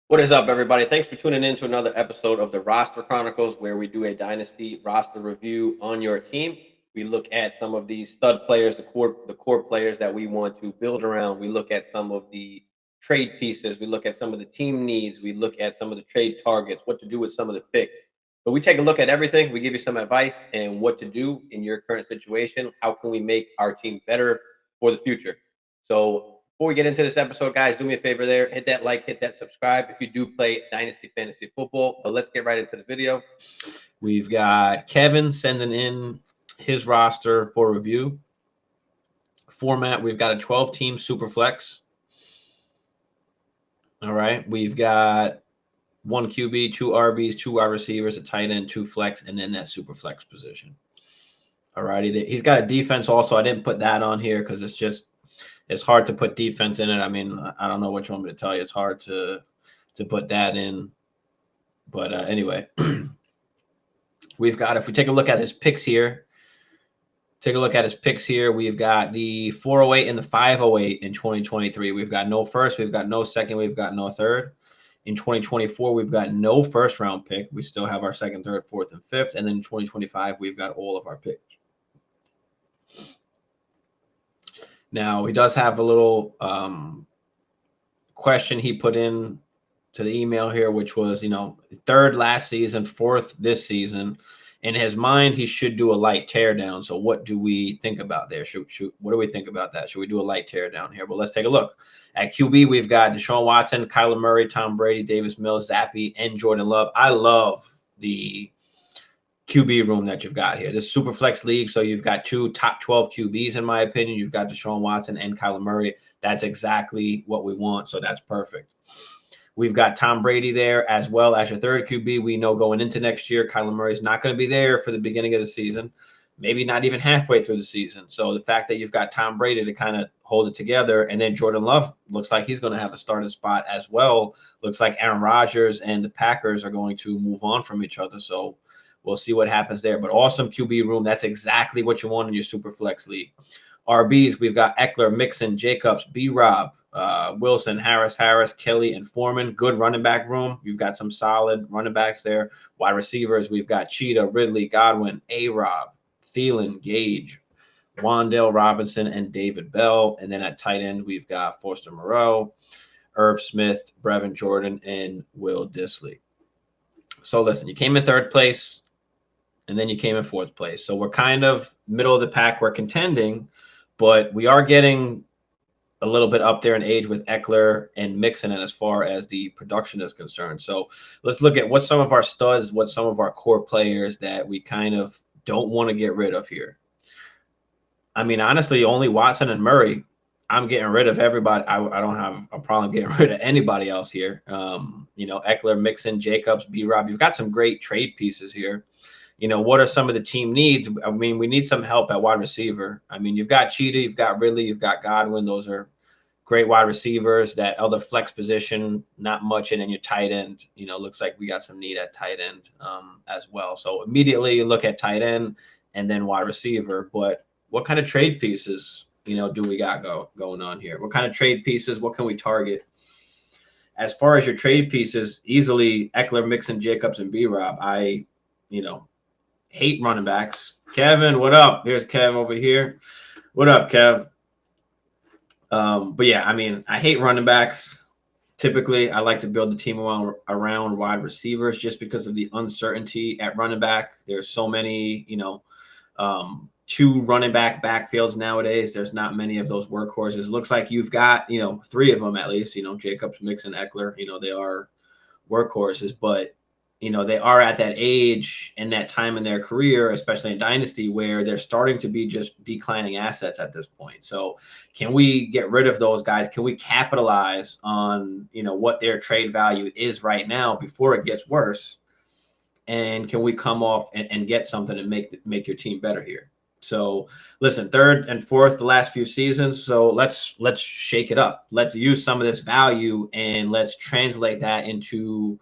What is up, everybody? Thanks for tuning in to another episode of the Roster Chronicles, where we do a Dynasty roster review on your team. We look at some of these stud players, the core players that we want to build around. We look at some of the trade pieces. We look at some of the team needs. We look at some of the trade targets, what to do with some of the picks. But we take a look at everything. We give you some advice and what to do in your current situation. How can we make our team better for the future? So before we get into this episode, guys, do me a favor there. Hit that like, hit that subscribe if you do play Dynasty Fantasy Football. But let's get right into the video. We've got Kevin sending in his roster for review. Format, we've got a 12-team Superflex. All right. We've got one QB, two RBs, two wide receivers, a tight end, two flex, and then that Superflex position. All righty. He's got a defense also. I didn't put that on here because it's hard to put defense in it. I mean, I don't know what you want me to tell you. It's hard to put that in. But anyway, we've got, if we take a look at his picks here, we've got the 408 and the 508 in 2023. We've got no first, we've got no second, we've got no third. In 2024, we've got no first round pick. We still have our second, third, fourth, and fifth. And then in 2025, we've got all of our picks. Now, he does have a little question he put in to the email here, which was, third last season, fourth this season. In his mind, he should do a light teardown. So what do we think about there? What do we think about that? Should we do a light teardown here? Well, let's take a look. At QB, we've got Deshaun Watson, Kyler Murray, Tom Brady, Davis Mills, Zappy, and Jordan Love. I love the QB room that you've got here. This is super flex league, so you've got two top 12 QBs, in my opinion. You've got Deshaun Watson and Kyler Murray. That's exactly what we want, so that's perfect. We've got Tom Brady there as well as your third QB. We know going into next year, Kyler Murray is not going to be there for the beginning of the season, maybe not even halfway through the season. So the fact that you've got Tom Brady to kind of hold it together, and then Jordan Love looks like he's going to have a starting spot as well. Looks like Aaron Rodgers and the Packers are going to move on from each other. So we'll see what happens there. But awesome QB room. That's exactly what you want in your super flex league. RBs, we've got Eckler, Mixon, Jacobs, B-Rob, Wilson, Harris, Kelly, and Foreman. Good running back room. You've got some solid running backs there. Wide receivers, we've got Cheetah, Ridley, Godwin, A-Rob, Thielen, Gage, Wan'Dale Robinson, and David Bell. And then at tight end, we've got Foster Moreau, Irv Smith, Brevin Jordan, and Will Dissly. So listen, you came in third place, and then you came in fourth place. So we're kind of middle of the pack. We're contending, but we are getting a little bit up there in age with Eckler and Mixon, and as far as the production is concerned. So let's look at what some of our studs, what some of our core players that we kind of don't want to get rid of here. I mean, honestly, only Watson and Murray. I'm getting rid of everybody. I don't have a problem getting rid of anybody else here. Eckler, Mixon, Jacobs, B-Rob. You've got some great trade pieces here. What are some of the team needs? I mean, we need some help at wide receiver. I mean, you've got Cheetah, you've got Ridley, you've got Godwin. Those are great wide receivers. That other flex position, not much. And then your tight end, looks like we got some need at tight end as well. So immediately you look at tight end and then wide receiver. But what kind of trade pieces, do we got going on here? What kind of trade pieces? What can we target? As far as your trade pieces, easily Eckler, Mixon, Jacobs, and B-Rob. I hate running backs. Kevin, what up? Here's Kev over here. What up, Kev? But yeah, I mean, I hate running backs. Typically, I like to build the team around wide receivers just because of the uncertainty at running back. There's so many, two running back backfields nowadays. There's not many of those workhorses. Looks like you've got, three of them at least, Jacobs, Mixon, Eckler, they are workhorses, but they are at that age and that time in their career, especially in Dynasty, where they're starting to be just declining assets at this point. So can we get rid of those guys? Can we capitalize on, what their trade value is right now before it gets worse? And can we come off and get something and make your team better here? So listen, third and fourth, the last few seasons. So let's shake it up. Let's use some of this value and let's translate that into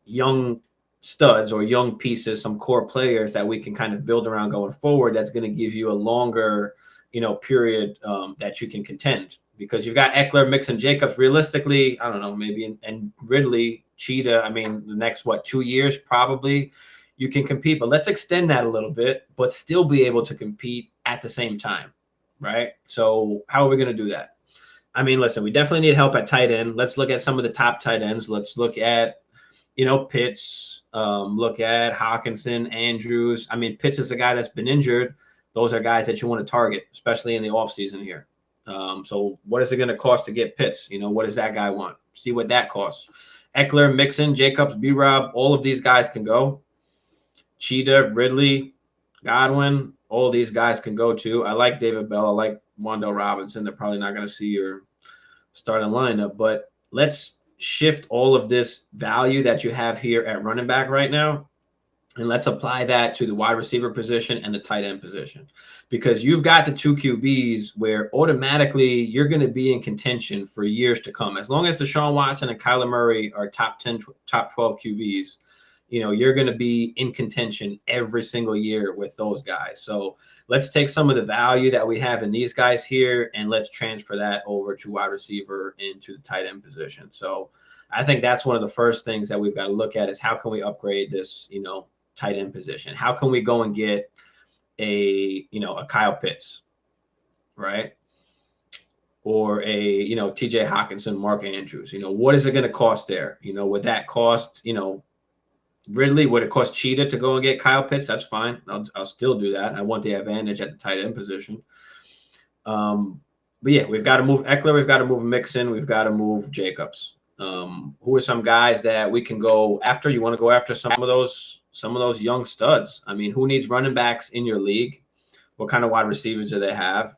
young studs or young pieces, some core players that we can kind of build around going forward. That's going to give you a longer, period that you can contend, because you've got Eckler, Mixon, Jacobs. Realistically, I don't know, maybe and Ridley, Cheetah, I mean, the next, 2 years, probably you can compete, but let's extend that a little bit, but still be able to compete at the same time, right? So how are we going to do that? I mean, listen, we definitely need help at tight end. Let's look at some of the top tight ends. Let's look at, Pitts, look at Hawkinson, Andrews. I mean, Pitts is a guy that's been injured. Those are guys that you want to target, especially in the offseason here. So what is it going to cost to get Pitts? What does that guy want? See what that costs. Eckler, Mixon, Jacobs, B-Rob, all of these guys can go. Cheetah, Ridley, Godwin, all these guys can go too. I like David Bell. I like Wandale Robinson. They're probably not going to see your starting lineup, but let's shift all of this value that you have here at running back right now, and let's apply that to the wide receiver position and the tight end position, because you've got the 2 QBs where automatically you're going to be in contention for years to come. As long as Deshaun Watson and Kyler Murray are top 10, top 12 QBs, you're going to be in contention every single year with those guys. So let's take some of the value that we have in these guys here and let's transfer that over to wide receiver into the tight end position. So I think that's one of the first things that we've got to look at is how can we upgrade this, tight end position? How can we go and get a Kyle Pitts, right? Or a, TJ Hawkinson, Mark Andrews, what is it going to cost there? Would that cost, Ridley, would it cost Cheetah to go and get Kyle Pitts? That's fine. I'll still do that. I want the advantage at the tight end position. But yeah, we've got to move Eckler. We've got to move Mixon. We've got to move Jacobs. Who are some guys that we can go after? You want to go after some of those young studs. I mean, who needs running backs in your league? What kind of wide receivers do they have?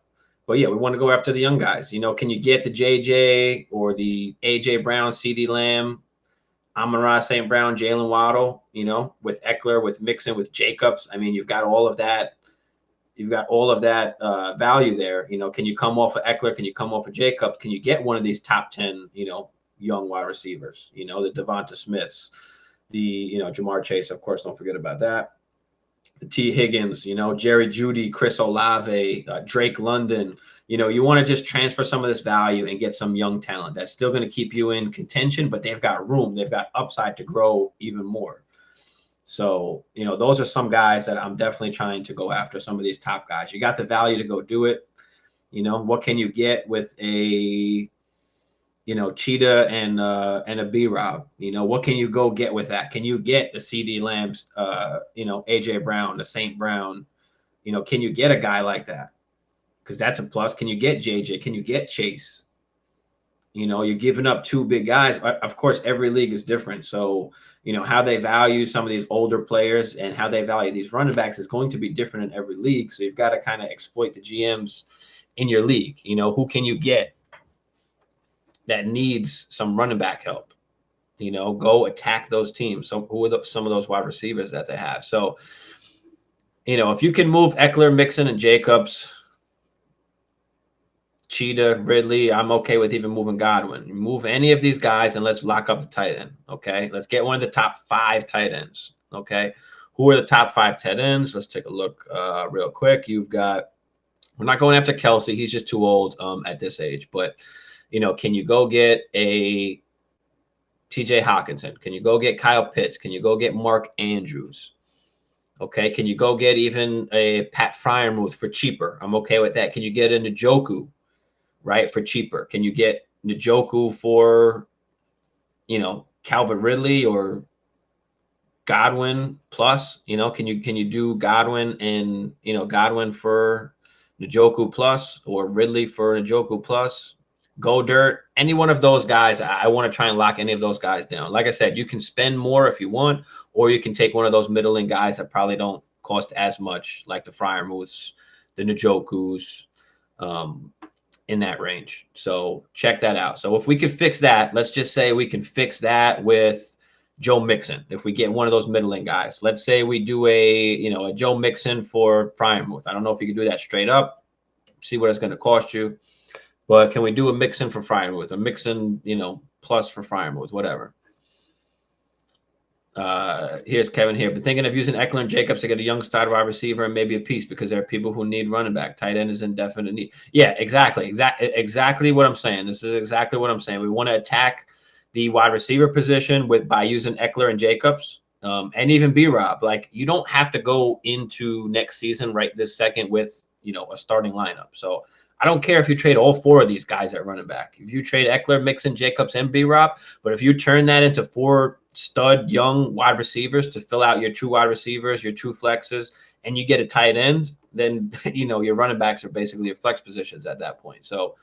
But yeah, we want to go after the young guys. Can you get the JJ or the AJ Brown, CD Lamb, Amon-Ra St. Brown, Jalen Waddle, with Eckler, with Mixon, with Jacobs? I mean, you've got all of that. You've got all of that value there. Can you come off of Eckler? Can you come off of Jacobs? Can you get one of these top 10, young wide receivers? The Devonta Smiths, the, Jamar Chase, of course, don't forget about that. The T. Higgins, Jerry Jeudy, Chris Olave, Drake London. You want to just transfer some of this value and get some young talent that's still going to keep you in contention, but they've got room. They've got upside to grow even more. So, those are some guys that I'm definitely trying to go after, some of these top guys. You got the value to go do it. What can you get with a, Cheetah and a B-Rob? What can you go get with that? Can you get the CD Lambs, AJ Brown, the St. Brown? Can you get a guy like that? Because that's a plus. Can you get JJ? Can you get Chase? You're giving up 2 big guys. Of course, every league is different. So, how they value some of these older players and how they value these running backs is going to be different in every league. So you've got to kind of exploit the GMs in your league. Who can you get that needs some running back help? Go attack those teams. So who are some of those wide receivers that they have? So, if you can move Eckler, Mixon, and Jacobs, Cheetah, Ridley, I'm okay with even moving Godwin. Move any of these guys and let's lock up the tight end, okay? Let's get one of the top 5 tight ends, okay? Who are the top 5 tight ends? Let's take a look real quick. You've got – we're not going after Kelsey. He's just too old at this age. But, can you go get a TJ Hawkinson? Can you go get Kyle Pitts? Can you go get Mark Andrews? Okay, can you go get even a Pat Freiermuth for cheaper? I'm okay with that. Can you get a Njoku, right, for cheaper? Can you get Njoku for, Calvin Ridley or Godwin plus? Can you do Godwin and, Godwin for Njoku plus or Ridley for Njoku plus? Go Dirt, any one of those guys. I want to try and lock any of those guys down. Like I said, you can spend more if you want, or you can take one of those middling guys that probably don't cost as much, like the Freiermuths, the Njokus, in that range. So check that out. So if we could fix that, let's just say we can fix that with Joe Mixon. If we get one of those middling guys, let's say we do a Joe Mixon for Freiermuth. I don't know if you can do that straight up, see what it's going to cost you. But can we do a Mixon for Freiermuth, a Mixon, plus for Freiermuth, whatever? Here's Kevin here. Been thinking of using Eckler and Jacobs to get a young starter wide receiver and maybe a piece because there are people who need running back. Tight end is in definite need. Yeah, exactly what I'm saying. This is exactly what I'm saying. We want to attack the wide receiver position by using Eckler and Jacobs, and even B-Rob. Like, you don't have to go into next season right this second with, a starting lineup. So I don't care if you trade all 4 of these guys at running back. If you trade Eckler, Mixon, Jacobs, and B-Rob, but if you turn that into 4 stud young wide receivers to fill out your true wide receivers, your true flexes, and you get a tight end, then, your running backs are basically your flex positions at that point. So,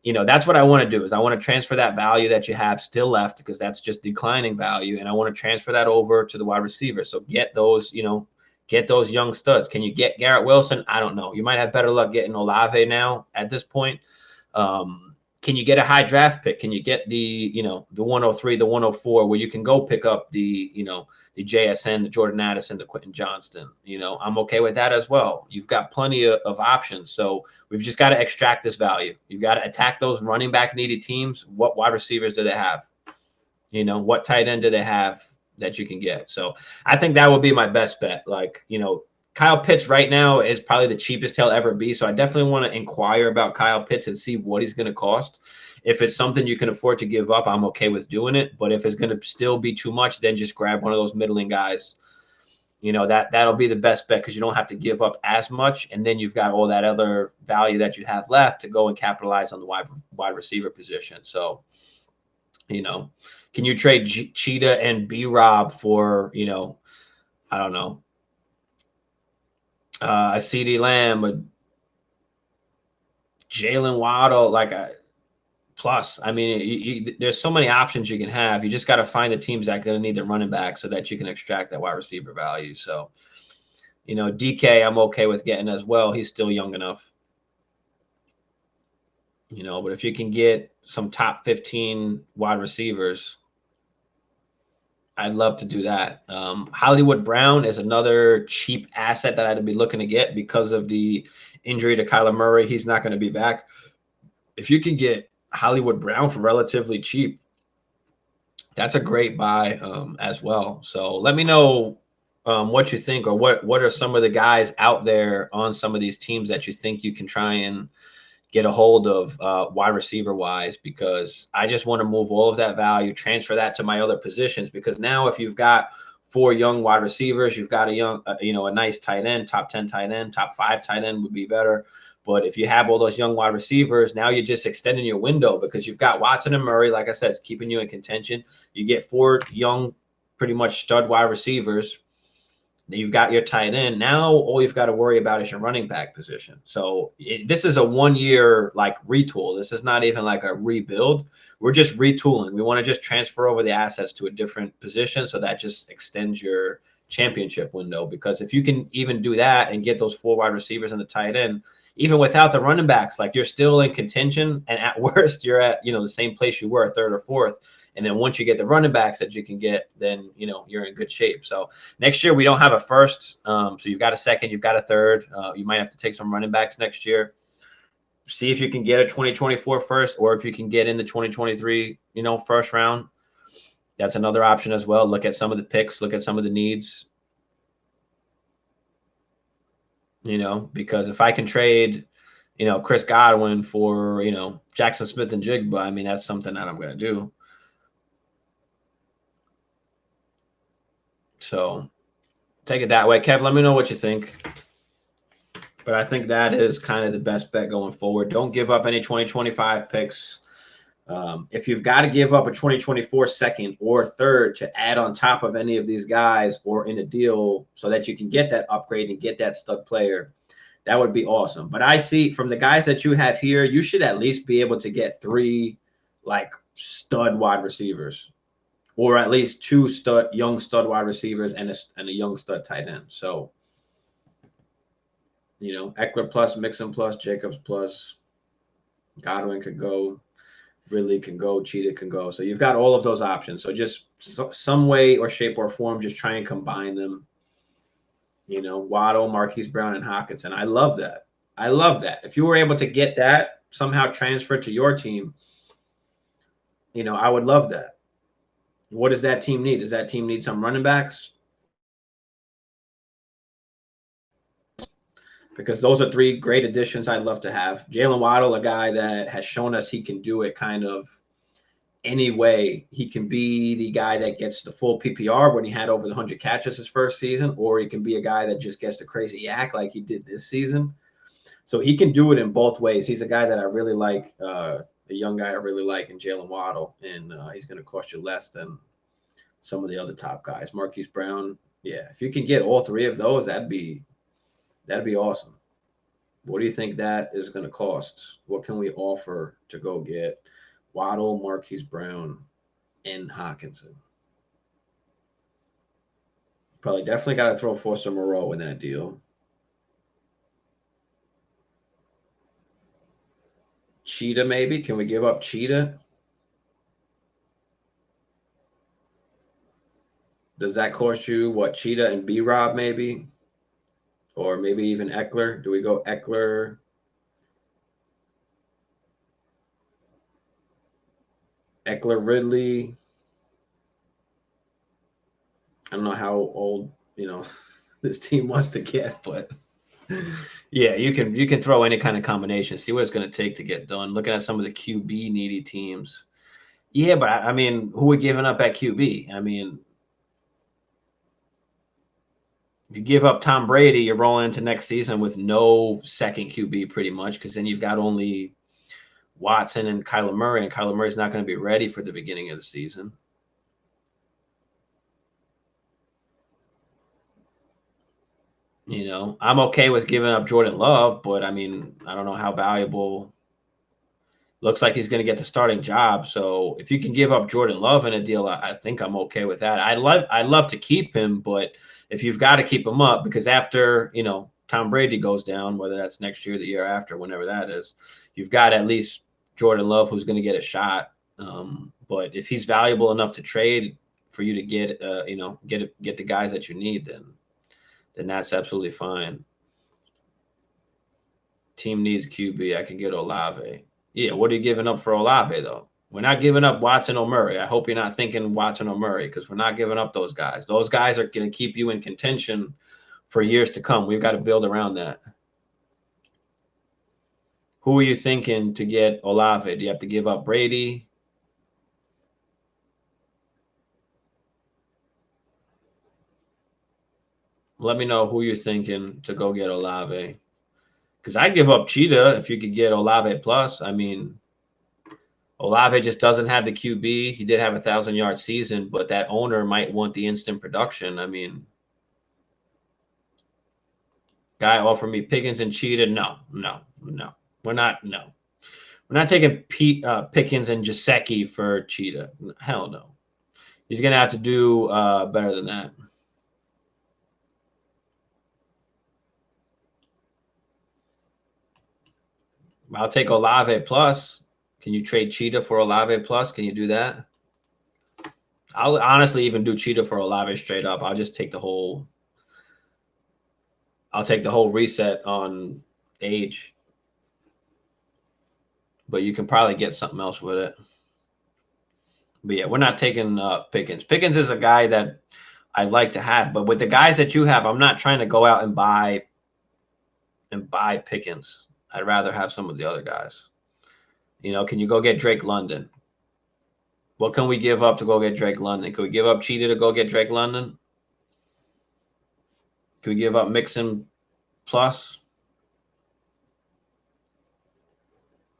that's what I want to do is I want to transfer that value that you have still left, because that's just declining value. And I want to transfer that over to the wide receiver. So get those, get those young studs. Can you get Garrett Wilson? I don't know. You might have better luck getting Olave now at this point. Can you get a high draft pick? Can you get the 103, the 104, where you can go pick up the JSN, the Jordan Addison, the Quentin Johnston? I'm okay with that as well. You've got plenty of options. So we've just got to extract this value. You've got to attack those running back needy teams. What wide receivers do they have? What tight end do they have that you can get? So I think that would be my best bet. Like, Kyle Pitts right now is probably the cheapest he'll ever be. So I definitely want to inquire about Kyle Pitts and see what he's going to cost. If it's something you can afford to give up, I'm okay with doing it. But if it's going to still be too much, then just grab one of those middling guys. That'll be the best bet, because you don't have to give up as much. And then you've got all that other value that you have left to go and capitalize on the wide receiver position. So, can you trade Cheetah and B-Rob for, I don't know, a CeeDee Lamb, a Jalen Waddle, plus? I mean, there's so many options you can have. You just got to find the teams that are going to need the running back so that you can extract that wide receiver value. So, DK, I'm okay with getting as well. He's still young enough. But if you can get some top 15 wide receivers, I'd love to do that. Hollywood Brown is another cheap asset that I'd be looking to get because of the injury to Kyler Murray. He's not going to be back. If you can get Hollywood Brown for relatively cheap, that's a great buy as well. So let me know what you think, or what are some of the guys out there on some of these teams that you think you can try and get a hold of wide receiver wise, because I just want to move all of that value, transfer that to my other positions. Because now if you've got 4 young wide receivers, you've got a nice tight end, top 10 tight end, top 5 tight end would be better. But if you have all those young wide receivers, now you're just extending your window, because you've got Watson and Murray. Like I said, it's keeping you in contention. You get 4 young, pretty much stud wide receivers. Then you've got your tight end. Now all you've got to worry about is your running back position. So this is a 1-year retool. This is not even like a rebuild. We're just retooling. We want to just transfer over the assets to a different position, so that just extends your championship window. Because if you can even do that and get those 4 wide receivers and the tight end, even without the running backs, you're still in contention. And at worst, you're at the same place you were, 3rd or 4th. And then once you get the running backs that you can get, then, you're in good shape. So next year we don't have a first. So you've got a second, you've got a third. You might have to take some running backs next year. See if you can get a 2024 first, or if you can get in the 2023, first round. That's another option as well. Look at some of the picks, look at some of the needs. Because if I can trade, Chris Godwin for, Jackson Smith and Jigba, I mean, that's something that I'm going to do. So take it that way. Kev, let me know what you think. But I think that is kind of the best bet going forward. Don't give up any 2025 picks. If you've got to give up a 2024 second or third to add on top of any of these guys, or in a deal so that you can get that upgrade and get that stud player, that would be awesome. But I see from the guys that you have here, you should at least be able to get 3 stud wide receivers, or at least 2 young stud wide receivers and a young stud tight end. So, Eckler plus, Mixon plus, Jacobs plus, Godwin could go, Ridley can go, Cheetah can go. So you've got all of those options. So just some way or shape or form, just try and combine them. Waddle, Marquise Brown, and Hockenson. I love that. I love that. If you were able to get that somehow transferred to your team, I would love that. What does that team need? Does that team need some running backs? Because those are 3 great additions I'd love to have. Jalen Waddle, a guy that has shown us he can do it kind of any way. He can be the guy that gets the full PPR when he had over the 100 catches his first season, or he can be a guy that just gets the crazy yak like he did this season. So he can do it in both ways. He's a guy that I really like, a young guy I really like in Jalen Waddle, and he's going to cost you less than some of the other top guys. Marquise Brown, yeah, if you can get all three of those, that'd be awesome. What do you think that is going to cost? What can we offer to go get Waddle, Marquise Brown, and Hockenson? Probably definitely got to throw Foster Moreau in that deal. Cheetah, maybe? Can we give up Cheetah? Does that cost you what? Cheetah and B-Rob, maybe? Or maybe even Eckler? Do we go Eckler? Eckler Ridley? I don't know how old, this team wants to get, but yeah, you can throw any kind of combination. See what it's going to take to get done. Looking at some of the QB needy teams. Yeah, but I mean, who are giving up at QB? I mean, if you give up Tom Brady, you're rolling into next season with no second QB pretty much, because then you've got only Watson and Kyler Murray, and Kyler Murray's not going to be ready for the beginning of the season. I'm okay with giving up Jordan Love, but I mean, I don't know how valuable. Looks like he's going to get the starting job. So if you can give up Jordan Love in a deal, I think I'm okay with that. I'd love to keep him, but if you've got to keep him up, because after, Tom Brady goes down, whether that's next year, the year after, whenever that is, you've got at least Jordan Love who's going to get a shot. But if he's valuable enough to trade for you to get, get the guys that you need, then that's absolutely fine. Team needs QB. I can get Olave. Yeah, what are you giving up for Olave, though? We're not giving up Watson or Murray. I hope you're not thinking Watson or Murray, because we're not giving up those guys. Those guys are going to keep you in contention for years to come. We've got to build around that. Who are you thinking to get Olave? Do you have to give up Brady? Let me know who you're thinking to go get Olave. Because I'd give up Cheetah if you could get Olave plus. I mean, Olave just doesn't have the QB. He did have a 1,000-yard season, but that owner might want the instant production. I mean, guy offered me Pickens and Cheetah. No. We're not taking Pickens and Gesicki for Cheetah. Hell no. He's going to have to do better than that. I'll take Olave plus. Can you trade Cheetah for Olave plus? Can you do that? I'll honestly even do Cheetah for Olave straight up. I'll just take the whole reset on age. But you can probably get something else with it. But yeah, we're not taking Pickens. Pickens is a guy that I'd like to have, but with the guys that you have, I'm not trying to go out and buy Pickens. I'd rather have some of the other guys. Can you go get Drake London? What can we give up to go get Drake London? Can we give up Cheetah to go get Drake London? Can we give up Mixon plus?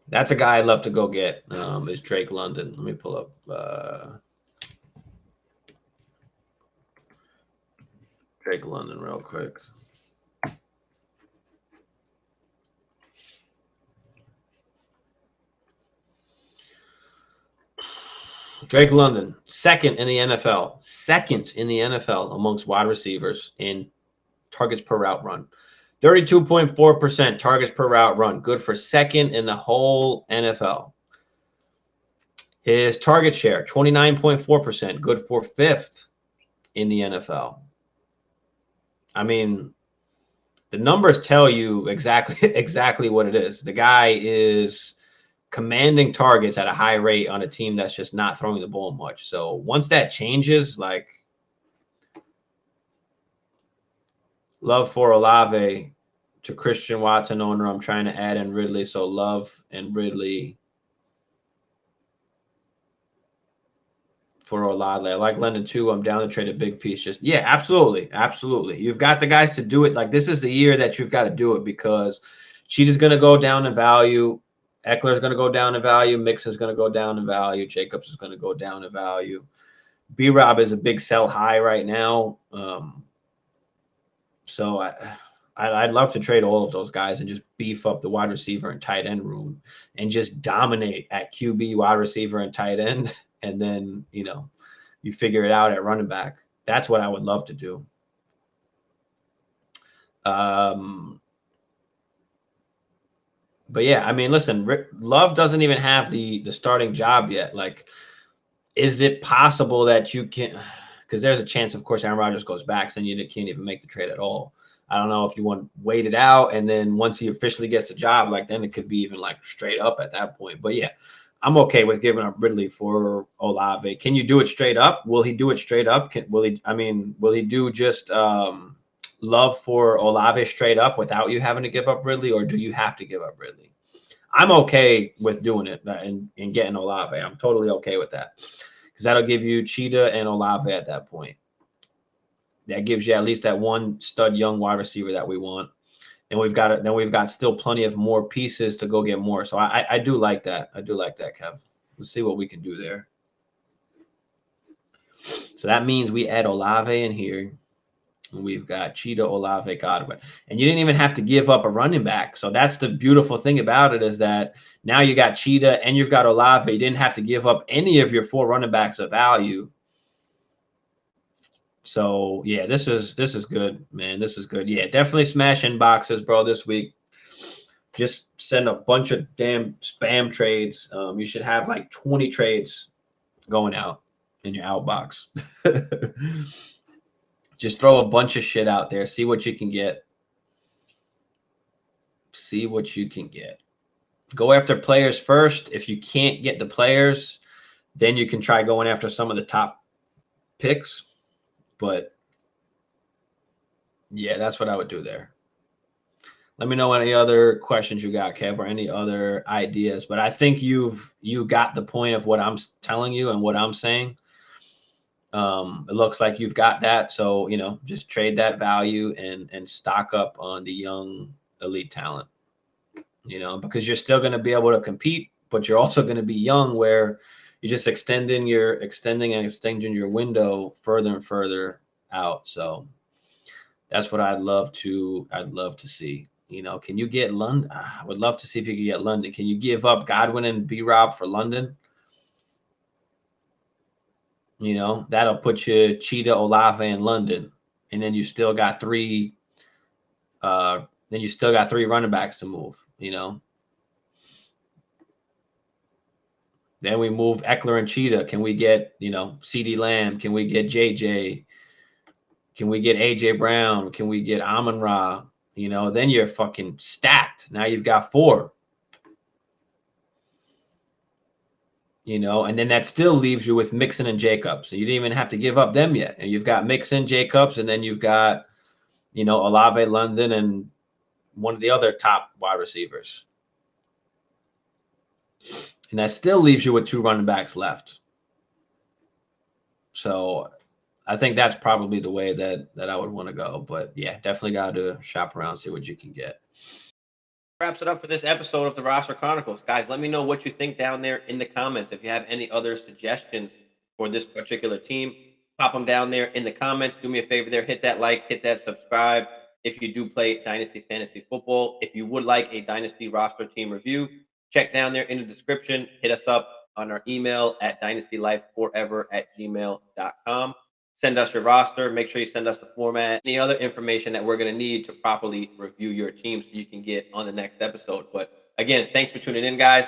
That's a guy I'd love to go get, is Drake London. Let me pull up Drake London real quick. Drake London, second in the NFL amongst wide receivers in targets per route run. 32.4% targets per route run. Good for second in the whole NFL. His target share, 29.4%. Good for fifth in the NFL. I mean, the numbers tell you exactly what it is. The guy is commanding targets at a high rate on a team that's just not throwing the ball much. So once that changes, like, love for Olave to Christian Watson owner. I'm trying to add in Ridley. So Love and Ridley. for Olave. I like London too. I'm down to trade a big piece. Just yeah, absolutely, absolutely. You've got the guys to do it. Like this is the year that you've got to do it because Cheetah's going to go down in value. Eckler's going to go down in value. Mixon's going to go down in value. Jacobs is going to go down in value. B-Rob is a big sell high right now. So I'd love to trade all of those guys and just beef up the wide receiver and tight end room and just dominate at QB, wide receiver, and tight end. And then, you figure it out at running back. That's what I would love to do. But yeah, I mean, listen, Love doesn't even have the starting job yet. Like, is it possible that you can, because there's a chance, of course, Aaron Rodgers goes back, so then you can't even make the trade at all. I don't know if you want to wait it out, and then once he officially gets the job, like then it could be even like straight up at that point. But yeah, I'm okay with giving up Ridley for Olave. Can you do it straight up? Will he do it straight up? Will he do just Love for Olave straight up without you having to give up Ridley, or do you have to give up Ridley? I'm okay with doing it and getting Olave. I'm totally okay with that because that'll give you Cheetah and Olave at that point. That gives you at least that one stud young wide receiver that we want. And we've got still plenty of more pieces to go get more. So I do like that. I do like that, Kev. Let's see what we can do there. So that means we add Olave in here. And we've got Cheetah, Olave, Godwin. And you didn't even have to give up a running back. So that's the beautiful thing about it is that now you got Cheetah and you've got Olave. You didn't have to give up any of your 4 running backs of value. So yeah, this is good, man. This is good. Yeah, definitely smash inboxes, bro, this week. Just send a bunch of damn spam trades. You should have like 20 trades going out in your outbox. Just throw a bunch of shit out there. See what you can get. See what you can get. Go after players first. If you can't get the players, then you can try going after some of the top picks. But yeah, that's what I would do there. Let me know any other questions you got, Kev, or any other ideas. But I think you got the point of what I'm telling you and what I'm saying. It looks like you've got that. So, just trade that value and stock up on the young elite talent, because you're still going to be able to compete, but you're also going to be young where you're just extending your window further and further out. So that's what I'd love to see. Can you get London? I would love to see if you can get London. Can you give up Godwin and B-Rob for London? That'll put you Cheetah, Olave, and London, and then you still got 3. Then you still got 3 running backs to move. Then we move Eckler and Cheetah. Can we get CeeDee Lamb? Can we get JJ? Can we get AJ Brown? Can we get Amon-Ra? Then you're fucking stacked. Now you've got 4. And then that still leaves you with Mixon and Jacobs. So you didn't even have to give up them yet. And you've got Mixon, Jacobs, and then you've got, Olave, London, and one of the other top wide receivers. And that still leaves you with 2 running backs left. So I think that's probably the way that I would want to go. But yeah, definitely got to shop around, see what you can get. Wraps it up for this episode of the Roster Chronicles. Guys, let me know what you think down there in the comments. If you have any other suggestions for this particular team, pop them down there in the comments. Do me a favor there. Hit that like, hit that subscribe. If you do play Dynasty Fantasy Football, if you would like a Dynasty roster team review, check down there in the description. Hit us up on our email at dynastylifeforever@gmail.com. Send us your roster. Make sure you send us the format, any other information that we're going to need to properly review your team so you can get on the next episode. But again, thanks for tuning in, guys.